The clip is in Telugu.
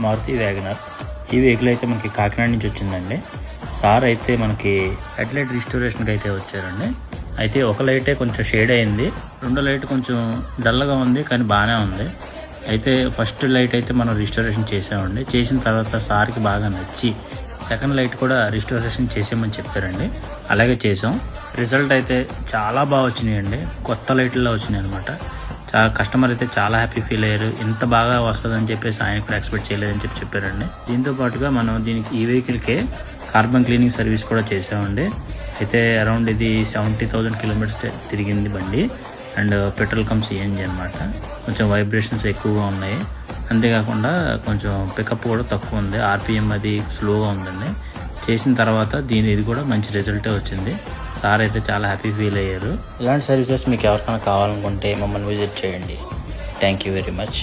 మారుతి వ్యాగనర్. ఈ వెహికల్ అయితే మనకి కాకినాడ నుంచి వచ్చిందండి. సార్ అయితే మనకి హెడ్లైట్ రిస్టోరేషన్కి అయితే వచ్చారండి. అయితే ఒక లైటే కొంచెం షేడ్ అయింది, రెండో లైట్ కొంచెం డల్గా ఉంది, కానీ బాగానే ఉంది. అయితే ఫస్ట్ లైట్ అయితే మనం రిస్టోరేషన్ చేసామండి. చేసిన తర్వాత సార్కి బాగా నచ్చి సెకండ్ లైట్ కూడా రిస్టోరేషన్ చేసామని చెప్పారండి. అలాగే చేసాం. రిజల్ట్ అయితే చాలా బాగా వచ్చినాయండి, కొత్త లైట్లలో వచ్చినాయి అనమాట. కస్టమర్ అయితే చాలా హ్యాపీ ఫీల్ అయ్యారు. ఇంత బాగా వస్తుందని చెప్పేసి ఆయన కూడా ఎక్స్పెక్ట్ చేయలేదని చెప్పారండి. దీంతో పాటుగా మనం దీనికి ఈ వెహికల్కే కార్బన్ క్లీనింగ్ సర్వీస్ కూడా చేసామండి. అయితే అరౌండ్ ఇది 70,000 కిలోమీటర్స్ తిరిగింది బండి. అండ్ పెట్రోల్ కమ్ సిఎన్జి అనమాట. కొంచెం వైబ్రేషన్స్ ఎక్కువగా ఉన్నాయి, అంతేకాకుండా కొంచెం పికప్ కూడా తక్కువ ఉంది, ఆర్పిఎం అది స్లోగా ఉందండి. చేసిన తర్వాత ఇది కూడా మంచి రిజల్టే వచ్చింది. సార్ అయితే చాలా హ్యాపీ ఫీల్ అయ్యారు. ఇలాంటి సర్వీసెస్ మీకు ఎవరికైనా కావాలనుకుంటే మమ్మల్ని విజిట్ చేయండి. Thank you very much.